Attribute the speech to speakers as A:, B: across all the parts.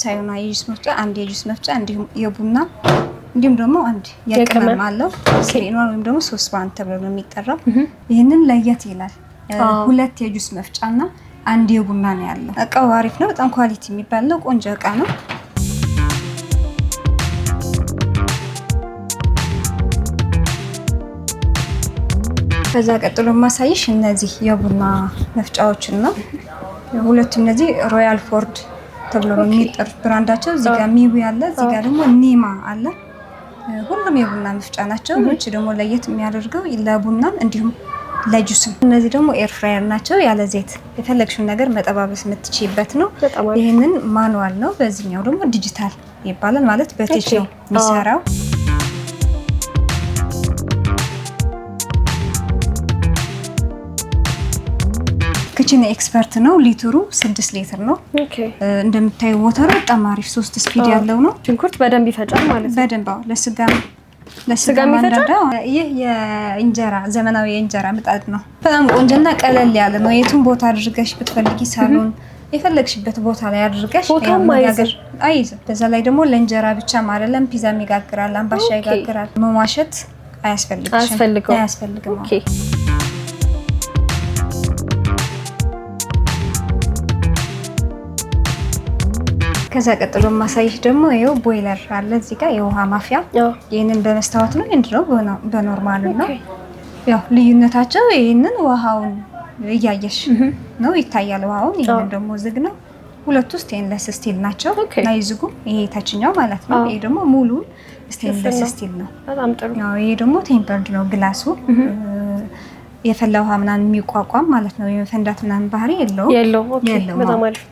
A: ሳይሆን የጁስ መፍጫ አንድ የጁስ መፍጫ እንዲሁም የቡና እንዲሁም ደግሞ አንድ የቅመም አለው። ስሪኗን ወይም ደግሞ 3 ባንድ ተብሎ ነው የሚጠራው። ይሄንን ለየት ይላል። ሁለት የጁስ መፍጫና አንድ የቡና ነው ያለው። እቃው አሪፍ ነው። በጣም ኳሊቲ የሚባል ነው። ቆንጆ እቃ ነው። ከዛ ቀጥሎ ማሳይሽ እነዚህ የቡና መፍጫዎችን ነው። ሁለቱም እነዚህ ሮያል ፎርድ ተብሎ ነው የሚጠሩት ብራንዳቸው። እዚህ ጋር ሚዊ አለ፣ እዚህ ጋር ደግሞ ኒማ አለ። ሁሉም የቡና መፍጫ ናቸው። እቺ ደግሞ ለየት የሚያደርገው ለቡናም እንዲሁም ለጁስም። እነዚህ ደግሞ ኤር ፍራየር ናቸው። ያለ ዘይት የፈለግሽውን ነገር መጠባበስ የምትችይበት ነው። ይሄንን ማኑዋል ነው። በዚህኛው ደግሞ ዲጂታል ይባላል። ማለት በቴች ነው የሚሰራው። ኪችን ኤክስፐርት ነው። ሊትሩ 6 ሊትር ነው። እንደምታዩ ሞተሩ በጣም አሪፍ 3 ስፒድ ያለው ነው።
B: ሽንኩርት በደንብ ይፈጫል ማለት ነው።
A: በደንብ ለስጋ ማንዳዳ። ይህ የእንጀራ ዘመናዊ የእንጀራ ምጣድ ነው። በጣም ቆንጆና ቀለል ያለ ነው። የቱን ቦታ አድርገሽ ብትፈልጊ ሳሎን የፈለግሽበት ቦታ ላይ አድርገሽ ያማጋገር አይይዝም። በዛ ላይ ደግሞ ለእንጀራ ብቻ አይደለም፣ ፒዛም ይጋግራል፣ አምባሻ ይጋግራል። መዋሸት አያስፈልግም። ኦኬ ከዛ ቀጥሎ ማሳይሽ ደግሞ ይሄው ቦይለር አለ። እዚህ ጋር የውሃ ማፍያ። ይሄንን በመስታወት ነው እንድሮ በኖርማል ነው። ያው ልዩነታቸው ይሄንን ውሃውን እያየሽ ነው ይታያል ውሃውን። ይሄንን ደግሞ ዝግ ነው። ሁለቱ ስቴንለስ ስቲል ናቸው። አይዝጉ። ይሄ ታችኛው ማለት ነው። ይሄ ደግሞ ሙሉ ስቴንለስ ስቲል ነው።
B: በጣም ጥሩ
A: ነው። ይሄ ደግሞ ቴምፐርድ ነው ግላሱ። የፈላ ውሃ ምናምን የሚቋቋም ማለት ነው። የመፈንዳት ምናምን ባህሪ የለውም። በጣም አሪፍ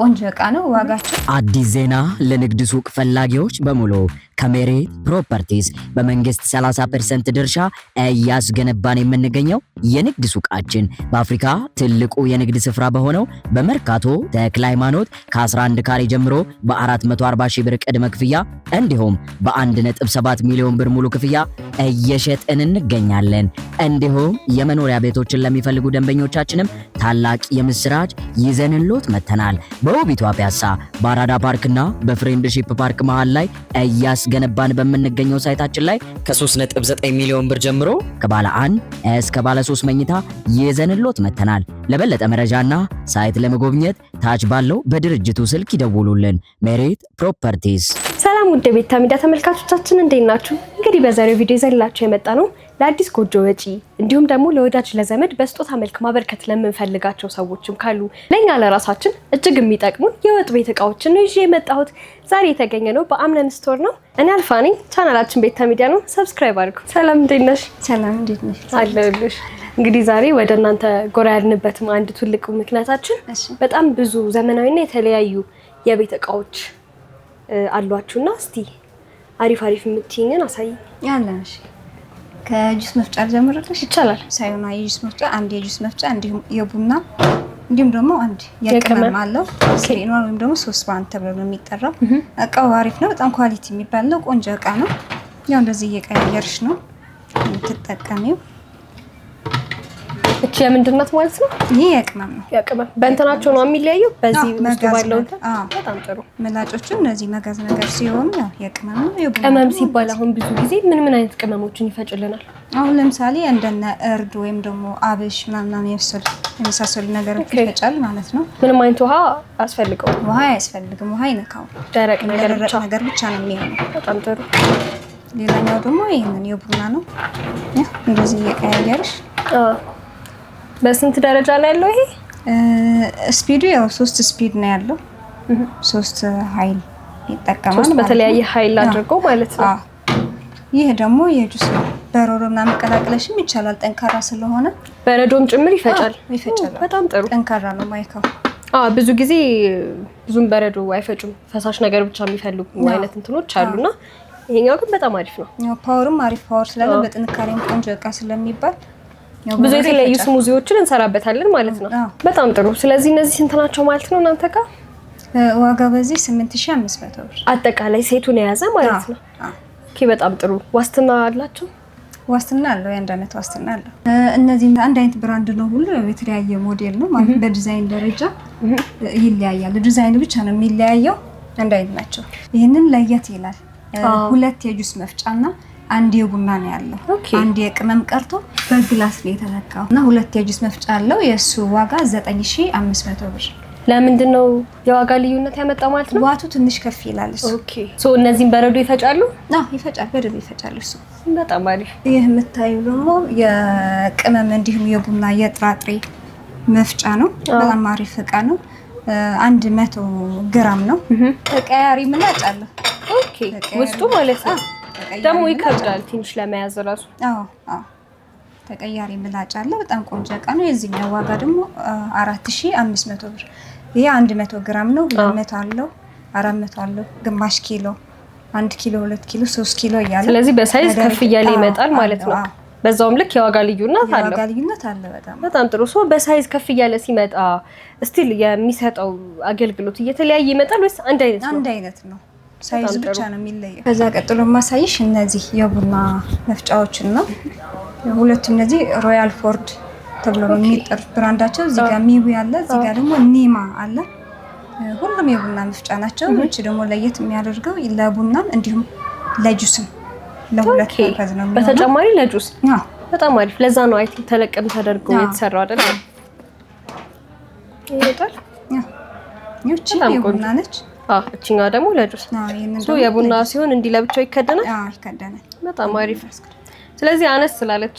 A: ቆንጆ እቃ ነው። ዋጋቸው
C: አዲስ ዜና ለንግድ ሱቅ ፈላጊዎች በሙሉ ከሜሪት ፕሮፐርቲስ በመንግስት 30% ድርሻ እያስገነባን የምንገኘው የንግድ ሱቃችን በአፍሪካ ትልቁ የንግድ ስፍራ በሆነው በመርካቶ ተክለ ሃይማኖት ከ11 ካሬ ጀምሮ በ440 ሺህ ብር ቅድመ ክፍያ እንዲሁም በ1.7 ሚሊዮን ብር ሙሉ ክፍያ እየሸጥን እንገኛለን። እንዲሁም የመኖሪያ ቤቶችን ለሚፈልጉ ደንበኞቻችንም ታላቅ የምስራች ይዘንሎት መተናል። በውቢቷ ፒያሳ በአራዳ ፓርክና በፍሬንድሺፕ ፓርክ መሃል ላይ እያስገነባን በምንገኘው ሳይታችን ላይ ከ3.9 ሚሊዮን ብር ጀምሮ ከባለ 1 እስከ ባለ 3 መኝታ ይዘንሎት መተናል። ለበለጠ መረጃና ሳይት ለመጎብኘት ታች ባለው በድርጅቱ ስልክ ይደውሉልን። ሜሪት ፕሮፐርቲስ።
B: ሰላም ውድ ቤታ ሚዲያ ተመልካቾቻችን እንዴት ናችሁ? እንግዲህ በዛሬው ቪዲዮ ይዘንላችሁ የመጣ ነው ለአዲስ ጎጆ ወጪ እንዲሁም ደግሞ ለወዳጅ ለዘመድ በስጦታ መልክ ማበርከት ለምንፈልጋቸው ሰዎችም ካሉ ለኛ ለራሳችን እጅግ የሚጠቅሙን የወጥ ቤት እቃዎችን ነው ይዤ የመጣሁት። ዛሬ የተገኘ ነው በአምነን ስቶር ነው። እኔ አልፋኒ፣ ቻናላችን ቤታ ሚዲያ ነው። ሰብስክራይብ አድርጉ። ሰላም እንዴት ነሽ?
A: ሰላም እንዴት ነሽ?
B: አለሁልሽ። እንግዲህ ዛሬ ወደ እናንተ ጎራ ያልንበትም አንድ ትልቁ ምክንያታችን በጣም ብዙ ዘመናዊና የተለያዩ የቤት እቃዎች አሏችሁና እስቲ አሪፍ የምትይኝን አሳይኝ።
A: ያለሽ ከጁስ መፍጫ ጀምረልሽ
B: ይቻላል።
A: ሳይሆን የጁስ መፍጫ አንድ የጁስ መፍጫ እንዲሁም የቡና እንዲሁም ደግሞ አንድ የቅመም አለው። ስሪኗን ወይም ደግሞ 3 ባንድ ተብሎ ነው የሚጠራው። እቃው አሪፍ ነው። በጣም ኳሊቲ የሚባል ነው። ቆንጆ እቃ ነው። ያው እንደዚህ እየቀያየርሽ ነው የምትጠቀሚው።
B: እቺ የምንድን ናት ማለት ነው?
A: ይሄ የቅመም ነው።
B: የቅመም በእንትናቸው ነው የሚለያየው። በዚህ ውስጥ ባለው በጣም ጥሩ
A: መላጮቹ እነዚህ መጋዝ ነገር ሲሆኑ ያው የቅመም ነው።
B: ቅመም ሲባል አሁን ብዙ ጊዜ ምን አይነት ቅመሞችን ይፈጭልናል?
A: አሁን ለምሳሌ እንደነ እርድ ወይም ደግሞ አብሽ ምናምን የመሳሰሉ ነገሮች ይፈጫል ማለት ነው።
B: ምንም አይነት ውሃ አያስፈልገውም።
A: ውሃ አያስፈልግም። ውሃ አይነካው።
B: ደረቅ ነገር
A: ብቻ ነው የሚሆነው።
B: በጣም ጥሩ።
A: ሌላኛው ደግሞ ይሄንን የቡና ነው። እንደዚህ እየቀያየርሽ
B: በስንት ደረጃ ላይ ያለው ይሄ?
A: ስፒዱ ያው 3 ስፒድ ነው ያለው። 3 ኃይል ይጠቀማል ማለት ነው።
B: በተለያየ ኃይል አድርጎ ማለት ነው።
A: ይሄ ደግሞ የጁስ ነው። በረዶ ምናምን ቀላቅለሽም ይቻላል። ጠንካራ ስለሆነ
B: በረዶም ጭምር ይፈጫል። በጣም ጥሩ።
A: ጠንካራ ነው ማይካው።
B: ብዙ ጊዜ ብዙም በረዶ አይፈጩም። ፈሳሽ ነገር ብቻ የሚፈልጉ አይነት እንትኖች አሉና ይሄኛው ግን በጣም አሪፍ ነው።
A: ያው ፓወርም አሪፍ ፓወር ስላለ በጥንካሬም ቆንጆ እቃ ስለሚባል
B: ብዙ የተለያዩ ስሙዚዎችን እንሰራበታለን ማለት ነው። በጣም ጥሩ። ስለዚህ እነዚህ ስንት ናቸው ማለት ነው እናንተ ጋር?
A: ዋጋ በዚህ 8500 ብር
B: አጠቃላይ ሴቱን የያዘ ማለት ነው። ኦኬ በጣም ጥሩ። ዋስትና አላችሁ?
A: ዋስትና አለው። የአንድ አመት ዋስትና አለው። እነዚህ አንድ አይነት ብራንድ ነው። ሁሉ የተለያየ ሞዴል ነው ማለት በዲዛይን ደረጃ ይለያያል። ዲዛይን ብቻ ነው የሚለያየው። አንድ አይነት ናቸው። ይህንን ለየት ይላል። ሁለት የጁስ መፍጫና አንድ የቡና ነው ያለው። አንድ የቅመም ቀርቶ በግላስ ነው የተለካው እና ሁለት የጁስ መፍጫ አለው። የሱ ዋጋ 9500 ብር።
B: ለምንድን ነው የዋጋ ልዩነት ያመጣው ማለት ነው?
A: ዋቱ ትንሽ ከፍ ይላል እሱ።
B: ኦኬ ሶ እነዚህን በረዶ ይፈጫሉ?
A: አዎ ይፈጫል፣ በደንብ ይፈጫል እሱ።
B: በጣም አሪፍ።
A: ይህ የምታዩ ደግሞ የቅመም እንዲሁም የቡና የጥራጥሬ መፍጫ ነው። በጣም አሪፍ እቃ ነው። 100 ግራም ነው። ተቀያሪ ምላጭ አለ።
B: ኦኬ ውስጡ ማለት ነው። ደግሞ ይከብዳል ትንሽ ለመያዝ ራሱ።
A: አዎ ተቀያሪ ምላጭ አለ። በጣም ቆንጆ እቃ ነው። የዚህኛው ዋጋ ደግሞ 4500 ብር። ይሄ 100 ግራም ነው። 200 አለው፣ 400 አለው፣ ግማሽ ኪሎ፣ 1 ኪሎ፣ 2 ኪሎ፣ 3 ኪሎ እያለ
B: ስለዚህ በሳይዝ ከፍ እያለ ይመጣል ማለት ነው። በዛውም ልክ የዋጋ ልዩነት አለ።
A: የዋጋ ልዩነት አለ።
B: በጣም ጥሩ። ሶ በሳይዝ ከፍ እያለ ሲመጣ ስቲል የሚሰጠው አገልግሎት እየተለያየ ይመጣል ወይስ አንድ አይነት ነው?
A: አንድ አይነት ነው። ሳይዝ ብቻ ነው የሚለየው። ከዛ ቀጥሎ ማሳይሽ እነዚህ የቡና መፍጫዎችን ነው። ሁለቱም እነዚህ ሮያል ፎርድ ተብሎ ነው የሚጠሩት ብራንዳቸው። እዚህ ጋር ሚዊ አለ፣ እዚህ ጋር ደግሞ ኒማ አለ። ሁሉም የቡና መፍጫ ናቸው። እቺ ደግሞ ለየት የሚያደርገው ለቡናም እንዲሁም ለጁስም ለሁለት ፐርፐዝ ነው የሚሆነው።
B: በተጨማሪ ለጁስ በጣም አሪፍ። ለዛ ነው አይ ቲንክ ተለቀም ተደርጎ የተሰራው አይደል? ይወጣል።
A: እቺ የቡና ነች።
B: እቺኛዋ ደግሞ ለጁስ። ሶ የቡና ሲሆን እንዲህ ለብቻው ይከደናል።
A: ይከደናል።
B: በጣም አሪፍ። ስለዚህ አነስ ስላለች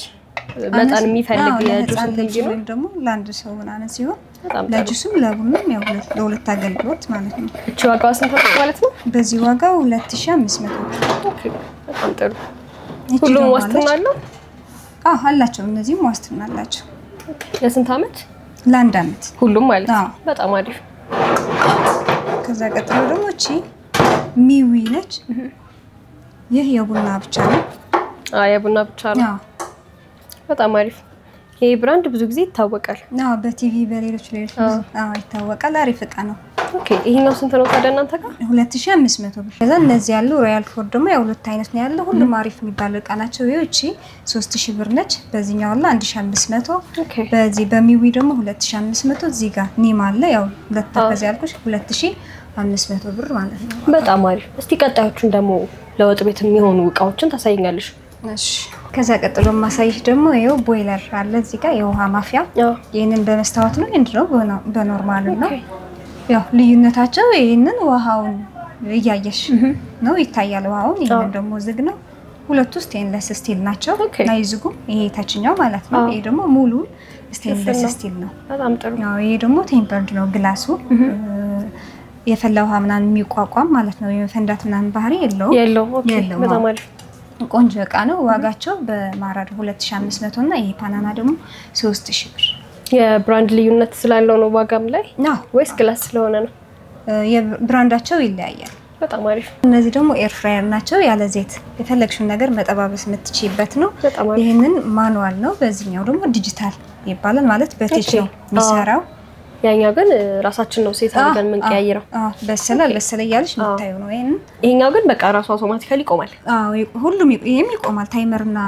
B: መጠን የሚፈልግ የጁስ እንጂ ነው
A: ደግሞ ለአንድ ሰው ምናምን ሲሆን ለጁስም ለቡናም ያው ለሁለት አገልግሎት ማለት ነው።
B: እቺ ዋጋዋ ስንት ነው ማለት ነው?
A: በዚህ ዋጋው 2500 ብር።
B: ኦኬ በጣም ጥሩ። ሁሉም ዋስትና አለው?
A: አላቸው። እነዚህም ዋስትና አላቸው።
B: ለስንት አመት?
A: ለአንድ አመት
B: ሁሉም ማለት ነው። በጣም አሪፍ።
A: ከዛ ቀጥሎ ደግሞ እቺ ሚዊ ነች። ይህ የቡና ብቻ ነው።
B: የቡና ብቻ ነው። በጣም አሪፍ። ይሄ ብራንድ ብዙ ጊዜ ይታወቃል።
A: በቲቪ በሌሎች ይታወቃል። አሪፍ እቃ ነው።
B: ኦኬ ይሄኛው ስንት ነው ታዲያ እናንተ ጋር?
A: 2500 ብር። ከዛ እነዚህ ያሉ ሮያል ፎርድ ደግሞ ያው ሁለት አይነት ነው ያለው። ሁሉም አሪፍ የሚባሉ እቃ ናቸው። ይቺ 3000 ብር ነች። በዚህኛው አለ 1500። በዚህ በሚዊ ደግሞ 2500። እዚህ ጋር ኒማ አለ። ያው ሁለት ተከዚ ያልኩሽ 2500 ብር ማለት ነው።
B: በጣም አሪፍ። እስቲ ቀጣዮቹን ደግሞ ለወጥ ቤት የሚሆኑ እቃዎችን ታሳይኛለሽ?
A: እሺ ከዛ ቀጥሎ ማሳይሽ ደግሞ ይሄው ቦይለር አለ። እዚህ ጋር የውሃ ማፍያ። ይሄንን በመስታወት ነው እንድነው በኖርማል ነው። ያው ልዩነታቸው ይሄንን ውሃውን እያየሽ ነው ይታያል ውሃውን። ይሄንን ደግሞ ዝግ ነው። ሁለቱ ስቴንለስ ስቲል ናቸው። አይዝጉ። ይሄ ታችኛው ማለት ነው። ይሄ ደግሞ ሙሉ ስቴንለስ ስቲል ነው።
B: በጣም ጥሩ።
A: ያው ይሄ ደግሞ ቴምፐርድ ነው ግላሱ። የፈላ ውሃ ምናምን የሚቋቋም ማለት ነው። የመፈንዳት ምናምን ባህሪ የለውም።
B: ኦኬ በጣም አሪፍ
A: ቆንጆ እቃ ነው። ዋጋቸው በማራዶ 2500 እና ይሄ ፓናማ ደግሞ 3000 ብር።
B: የብራንድ ልዩነት ስላለው ነው ዋጋም ላይ ወይስ ግላስ ስለሆነ ነው?
A: የብራንዳቸው ይለያያል።
B: በጣም አሪፍ።
A: እነዚህ ደግሞ ኤር ፍራየር ናቸው። ያለ ዘይት የፈለግሽውን ነገር መጠባበስ የምትችይበት ነው። ይሄንን ማኑዋል ነው። በዚህኛው ደግሞ ዲጂታል ይባላል። ማለት በቴች ነው የሚሰራው።
B: ያኛው ግን ራሳችን ነው ሴት አድርገን የምንቀያይረው።
A: በሰለ እያለሽ የምታዩ ነው።
B: ይሄኛው ግን በቃ ራሱ አውቶማቲካሊ ይቆማል።
A: ሁሉም ይሄም ይቆማል። ታይመርና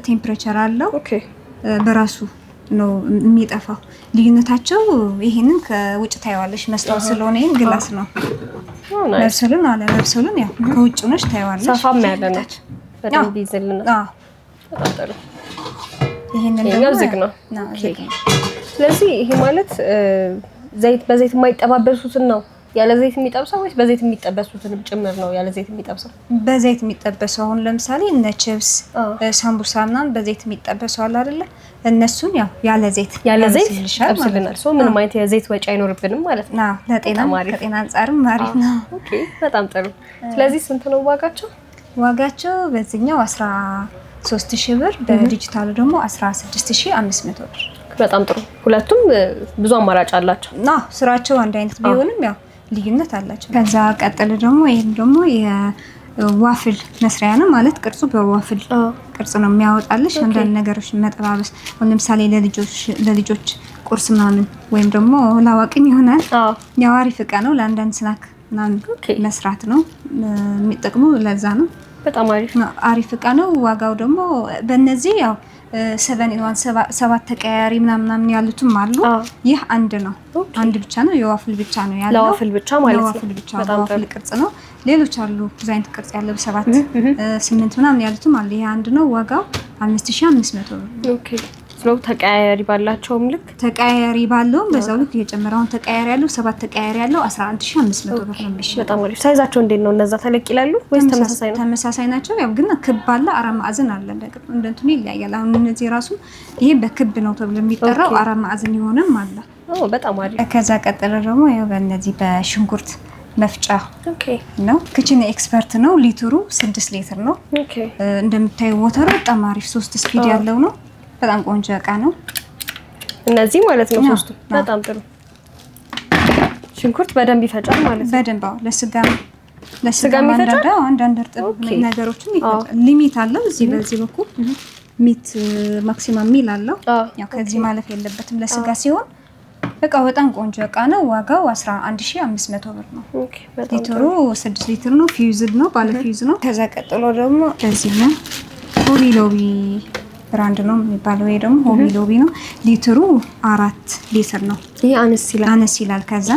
A: ቴምፕሬቸር አለው። በራሱ ነው የሚጠፋው። ልዩነታቸው ይሄንን ከውጭ ታይዋለሽ መስታወት ስለሆነ ይሄን ግላስ ነው። ለብሰሉን ለብሰሉን ያው ከውጭ ነሽ ታይዋለሽ።
B: ሰፋም ያለ ነው። በጣም ቢዝልና በጣም ጥሩ።
A: ይሄንን ደግሞ
B: ዝግ ነው። ስለዚህ ይሄ ማለት በዘይት የማይጠባበሱትን ነው ያለ ዘይት የሚጠብሰው ወይስ በዘይት የሚጠበሱትን ጭምር ነው ያለ ዘይት የሚጠብሰው?
A: በዘይት የሚጠበሰው አሁን ለምሳሌ እነ ቺፕስ፣ ሳምቡሳ ምናምን በዘይት የሚጠበሰው አለ አይደለ? እነሱን ያው ያለ ዘይት
B: ጠብስልናል። ሶ ምንም አይነት የዘይት ወጪ አይኖርብንም ማለት ነው።
A: ከጤና አንጻርም አሪፍ ነው።
B: ኦኬ በጣም ጥሩ። ስለዚህ ስንት ነው ዋጋቸው?
A: ዋጋቸው በዚህኛው 13000 ብር፣ በዲጂታሉ ደግሞ 16500 ብር።
B: በጣም ጥሩ። ሁለቱም ብዙ አማራጭ አላቸው።
A: ስራቸው አንድ አይነት ቢሆንም ያው ልዩነት አላቸው። ከዛ ቀጥል ደግሞ ይሄም ደግሞ የዋፍል መስሪያ ነው። ማለት ቅርጹ በዋፍል ቅርጽ ነው የሚያወጣልሽ። አንዳንድ ነገሮች መጠባበስ ለምሳሌ ለልጆች ቁርስ ምናምን ወይም ደግሞ ለአዋቂም ይሆናል። ያው አሪፍ እቃ ነው። ለአንዳንድ ስናክ ምናምን መስራት ነው የሚጠቅሙ። ለዛ ነው
B: በጣም
A: አሪፍ እቃ ነው። ዋጋው ደግሞ በእነዚህ ያው 7 ሰባት ተቀያሪ ምናምን ያሉትም አሉ። ይህ አንድ ነው፣ አንድ ብቻ ነው፣ የዋፍል ብቻ ነው ያለው።
B: ለዋፍል ብቻ ማለት ነው።
A: ለዋፍል ብቻ ዋፍል ቅርጽ ነው። ሌሎች አሉ ብዙ አይነት ቅርጽ ያለው 7 8 ምናምን ያሉትም አሉ። ይሄ አንድ ነው። ዋጋው 5500 ብር።
B: ኦኬ ስለው ተቀያሪ ባላቸውም ልክ
A: ተቀያሪ ባለውም በዛው ልክ እየጨመረውን ተቀያሪ ያለው 7 ተቀያሪ ያለው 11500 ብር ነው የሚሸጠው።
B: በጣም አሪፍ። ሳይዛቸው እንዴት ነው? እነዛ ተለቅ ይላሉ ወይስ ተመሳሳይ ነው?
A: ተመሳሳይ ናቸው። ያው ግን ክብ አለ፣ አራት ማዕዘን አለ። እንደንቱን ይለያያል። አሁን እነዚህ ራሱ ይሄ በክብ ነው ተብሎ የሚጠራው፣ አራት ማዕዘን የሆነም አለ።
B: በጣም አሪፍ።
A: ከዛ ቀጥሎ ደግሞ ያው በእነዚህ በሽንኩርት መፍጫ
B: ኦኬ
A: ነው። ኪችን ኤክስፐርት ነው። ሊትሩ 6 ሊትር ነው።
B: ኦኬ
A: እንደምታዩ ወተሩ በጣም አሪፍ 3 ስፒድ ያለው ነው። በጣም ቆንጆ እቃ ነው።
B: እነዚህ ማለት ነው ሶስቱ። በጣም ጥሩ። ሽንኩርት በደንብ ይፈጫል ማለት ነው።
A: በደንብ ለስጋ ይፈጫል። አንዳንድ እርጥብ ነገሮችን ይፈጫል። ሊሚት አለው እዚህ በዚህ በኩል ሚት ማክሲማም ሚል አለው። ያው ከዚህ ማለፍ የለበትም ለስጋ ሲሆን። እቃው በጣም ቆንጆ እቃ ነው። ዋጋው 11500 ብር ነው።
B: ኦኬ በጣም
A: ሊትሩ 6 ሊትር ነው። ፊውዝድ ነው፣ ባለ ፊውዝ ነው። ከዛ ቀጥሎ ደግሞ እዚህ ነው ሆቢ ሎቢ ብራንድ ነው የሚባለው። ወይ ደግሞ ሆቢ ሎቢ ነው። ሊትሩ 4 ሊትር ነው።
B: ይሄ አነስ ይላል። ከዛ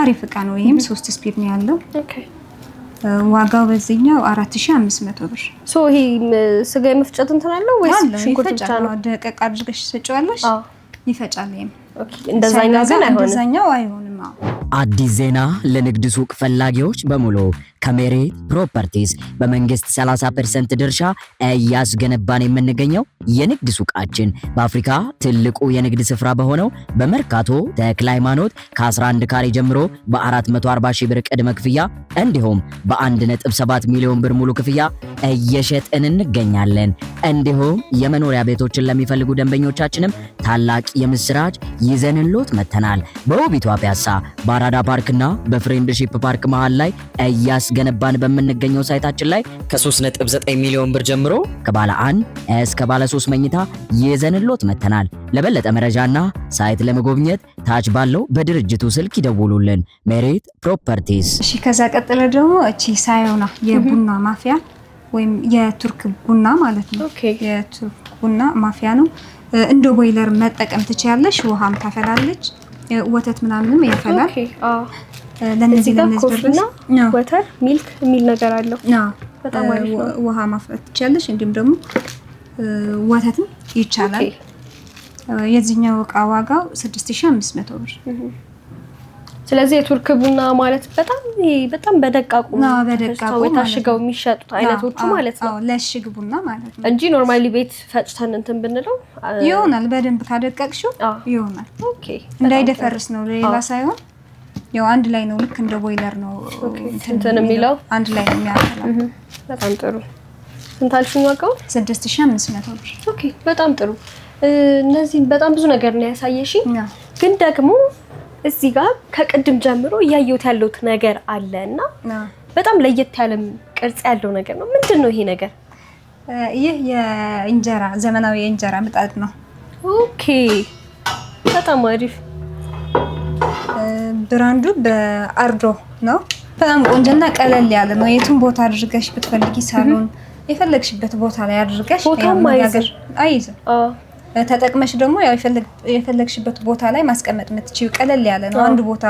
B: አሪፍ እቃ ነው። ይሄም 3 ስፒድ ነው ያለው። ኦኬ
A: ዋጋው በዚህኛው 4500 ብር።
B: ይሄ ስጋ የመፍጨት እንትን አለው ወይስ ሽንኩርት ብቻ ነው?
A: ደቀቅ አድርገሽ ትሰጪዋለሽ። ይፈጫል። ይሄም
B: እንደዛኛው
A: አይሆንም።
C: አዲስ ዜና ለንግድ ሱቅ ፈላጊዎች በሙሉ ከሜሬት ፕሮፐርቲስ በመንግስት 30% ድርሻ እያስገነባን የምንገኘው የንግድ ሱቃችን በአፍሪካ ትልቁ የንግድ ስፍራ በሆነው በመርካቶ ተክለ ሃይማኖት ከ11 ካሬ ጀምሮ በ440 ሺህ ብር ቅድመ ክፍያ እንዲሁም በ1.7 ሚሊዮን ብር ሙሉ ክፍያ እየሸጥን እንገኛለን። እንዲሁም የመኖሪያ ቤቶችን ለሚፈልጉ ደንበኞቻችንም ታላቅ የምስራች ይዘንሎት መተናል። በውቢቷ ፒያሳ በአራዳ ፓርክና በፍሬንድሺፕ ፓርክ መሃል ላይ እያስገነባን በምንገኘው ሳይታችን ላይ ከ3.9 ሚሊዮን ብር ጀምሮ ከባለ 1 እስከ ባለ 3 መኝታ ይዘንሎት መተናል። ለበለጠ መረጃና ሳይት ለመጎብኘት ታች ባለው በድርጅቱ ስልክ ይደውሉልን። ሜሬት ፕሮፐርቲስ።
A: እሺ ከዛ ቀጥሎ ደግሞ እቺ ሳዮና የቡና ማፊያ ወይም የቱርክ ቡና ማለት ነው። የቱርክ ቡና ማፊያ ነው። እንደ ቦይለር መጠቀም ትችያለሽ። ውሃም ታፈላለች፣ ወተት ምናምንም ያፈላል። ለነዚህ
B: ኮፊና ወተር ሚልክ የሚል ነገር አለው። በጣም አሪፍ ነው።
A: ውሃ ማፍላት ትችያለሽ፣ እንዲሁም ደግሞ ወተትም ይቻላል። የዚህኛው እቃ ዋጋው 6500 ብር።
B: ስለዚህ የቱርክ ቡና ማለት በጣም በደቃቁ ታሽገው የሚሸጡት አይነቶቹ ማለት ነው።
A: ለሽግ ቡና ማለት ነው
B: እንጂ ኖርማሊ ቤት ፈጭተን እንትን ብንለው
A: ይሆናል። በደንብ ካደቀቅሽው ይሆናል።
B: ኦኬ
A: እንዳይደፈርስ ነው፣ ሌላ ሳይሆን ያው አንድ ላይ ነው። ልክ እንደ ቦይለር ነው
B: እንትን የሚለው
A: አንድ ላይ ነው የሚያፈላው።
B: በጣም ጥሩ። ስንት አልሽኝ ዋጋው?
A: 6500 ብር።
B: ኦኬ በጣም ጥሩ። እነዚህ በጣም ብዙ ነገር ነው ያሳየሽኝ፣ ግን ደግሞ እዚህ ጋር ከቅድም ጀምሮ እያየሁት ያለሁት ነገር አለና በጣም ለየት ያለ ቅርጽ ያለው ነገር ነው። ምንድነው ይሄ ነገር?
A: ይህ የእንጀራ ዘመናዊ የእንጀራ ምጣድ ነው።
B: ኦኬ በጣም አሪፍ።
A: ብራንዱ በአርዶ ነው። በጣም ቆንጆና ቀለል ያለ ነው። የቱን ቦታ አድርገሽ ብትፈልጊ ሳሎን የፈለግሽበት ቦታ ላይ አድርገሽ አይይዝም። ተጠቅመሽ ደግሞ ያው የፈለግሽበት ቦታ ላይ ማስቀመጥ የምትችይው ቀለል ያለ ነው። አንድ ቦታ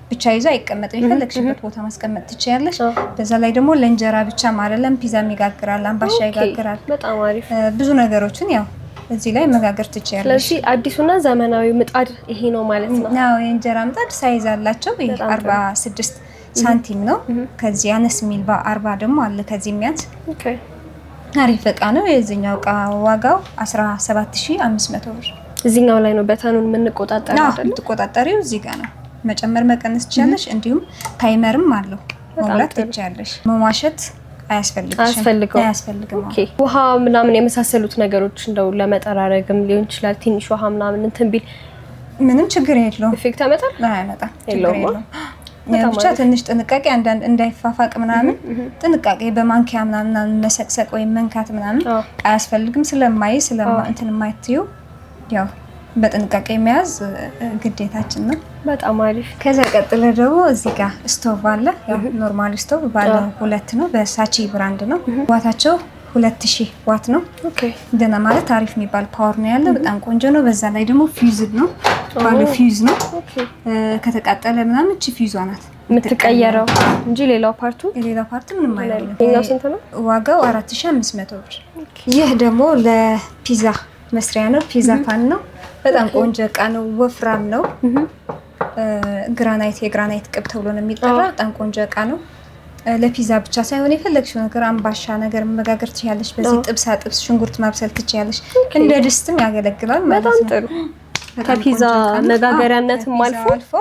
A: ብቻ ይዞ አይቀመጥም። የፈለግሽበት ቦታ ማስቀመጥ ትችያለሽ። በዛ ላይ ደግሞ ለእንጀራ ብቻ ማለለም ፒዛም ይጋግራል፣ አምባሻ ይጋግራል።
B: በጣም አሪፍ።
A: ብዙ ነገሮችን ያው እዚህ ላይ መጋገር ትችያለሽ።
B: ስለዚህ አዲሱና ዘመናዊ ምጣድ ይሄ ነው ማለት ነው።
A: ያው የእንጀራ ምጣድ ሳይዝ አላቸው። 46 ሳንቲም ነው። ከዚህ አነስ የሚል በ40 ደግሞ አለ ከዚህ የሚያንስ።
B: ኦኬ
A: አሪፍ እቃ ነው። የዚህኛው እቃ ዋጋው 17500 ብር።
B: እዚህኛው ላይ ነው በተኑን የምንቆጣጠረው አይደል?
A: የምትቆጣጠሪው እዚህ ጋር ነው። መጨመር መቀነስ ትችያለሽ። እንዲሁም ታይመርም አለው። መሙላት ትችያለሽ። መዋሸት አያስፈልግም።
B: ኦኬ ውሃ ምናምን የመሳሰሉት ነገሮች እንደው ለመጠራረግም ሊሆን ይችላል። ትንሽ ውሃ ምናምን እንትን ቢል
A: ምንም ችግር የለውም።
B: ኢፌክት ያመጣል?
A: አያመጣም። የለውም። ብቻ ትንሽ ጥንቃቄ አንዳንድ እንዳይፋፋቅ ምናምን ጥንቃቄ በማንኪያ ምናምን መሰቅሰቅ ወይም መንካት ምናምን አያስፈልግም። እንትን የማይትዩ ያው በጥንቃቄ መያዝ ግዴታችን ነው።
B: በጣም አሪፍ።
A: ከዛ ቀጥለ ደግሞ እዚህ ጋር ስቶቭ አለ። ያው ኖርማል ስቶቭ ባለ 2 ነው። በሳቺ ብራንድ ነው። ዋታቸው 2000 ዋት ነው።
B: ኦኬ
A: ደህና ማለት አሪፍ የሚባል ፓወር ነው ያለው። በጣም ቆንጆ ነው። በዛ ላይ ደግሞ ፊውዝድ ነው። ባለ ፊውዝ ነው።
B: ኦኬ
A: ከተቃጠለ ምናምን እቺ ፊውዟ ናት
B: የምትቀየረው እንጂ ሌላው ፓርቱ
A: ምንም አይደለም።
B: ይሄኛው ስንት ነው?
A: ዋጋው 4500 ብር። ይህ ደግሞ ለፒዛ መስሪያ ነው። ፒዛ ፓን ነው። በጣም ቆንጆ እቃ ነው። ወፍራም ነው። የግራናይት ቅብ ተብሎ ነው የሚጠራው። በጣም ቆንጆ እቃ ነው። ለፒዛ ብቻ ሳይሆን የፈለግሽው ነገር አምባሻ ነገር መጋገር ትችያለሽ። በዚህ ጥብሳ ጥብስ ሽንኩርት ማብሰል ትችያለሽ። እንደ ድስትም ያገለግላል ማለት ነው።
B: በጣም ጥሩ። ከፒዛ መጋገሪያነትም አልፎ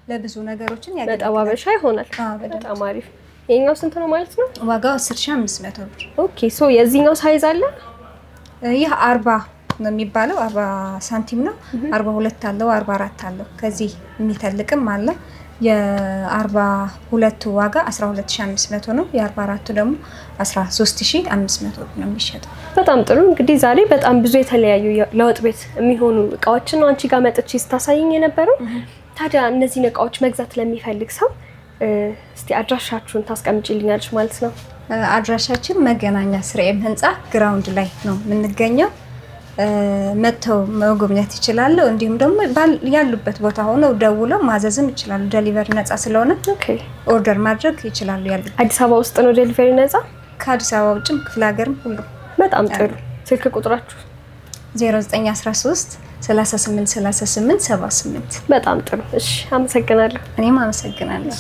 A: ለብዙ ነገሮችን ያገለግላል።
B: መጠባበሻ ይሆናል። በጣም አሪፍ። ይሄኛው ስንት ነው ማለት ነው?
A: ዋጋው 10500 ብር።
B: ኦኬ ሶ የዚህኛው ሳይዝ አለ?
A: ይህ 40 ነው የሚባለው። 40 ሳንቲም ነው። 42 አለው፣ 44 አለው። ከዚህ የሚተልቅም አለ። የ42 ዋጋ 12500 ነው። የ44 ደግሞ 13500 ነው የሚሸጠው።
B: በጣም ጥሩ። እንግዲህ ዛሬ በጣም ብዙ የተለያዩ ለወጥ ቤት የሚሆኑ እቃዎችን ነው አንቺ ጋር መጥቼ ስታሳይኝ የነበረው። ታዲያ እነዚህን እቃዎች መግዛት ለሚፈልግ ሰው እስቲ አድራሻችሁን ታስቀምጪልኛለሽ ማለት ነው?
A: አድራሻችን መገናኛ ስርኤም ህንፃ ግራውንድ ላይ ነው የምንገኘው። መጥተው መጎብኘት ይችላሉ። እንዲሁም ደግሞ ያሉበት ቦታ ሆነው ደውለው ማዘዝም ይችላሉ። ዴሊቨሪ ነፃ ስለሆነ ኦርደር ማድረግ ይችላሉ። ያሉበት
B: አዲስ አበባ ውስጥ ነው ዴሊቨሪ ነፃ?
A: ከአዲስ አበባ ውጭም ክፍለ ሀገርም ሁሉ።
B: በጣም ጥሩ። ስልክ ቁጥራችሁ?
A: 0913 38 38 78።
B: በጣም ጥሩ። እሺ፣ አመሰግናለሁ።
A: እኔም አመሰግናለሁ።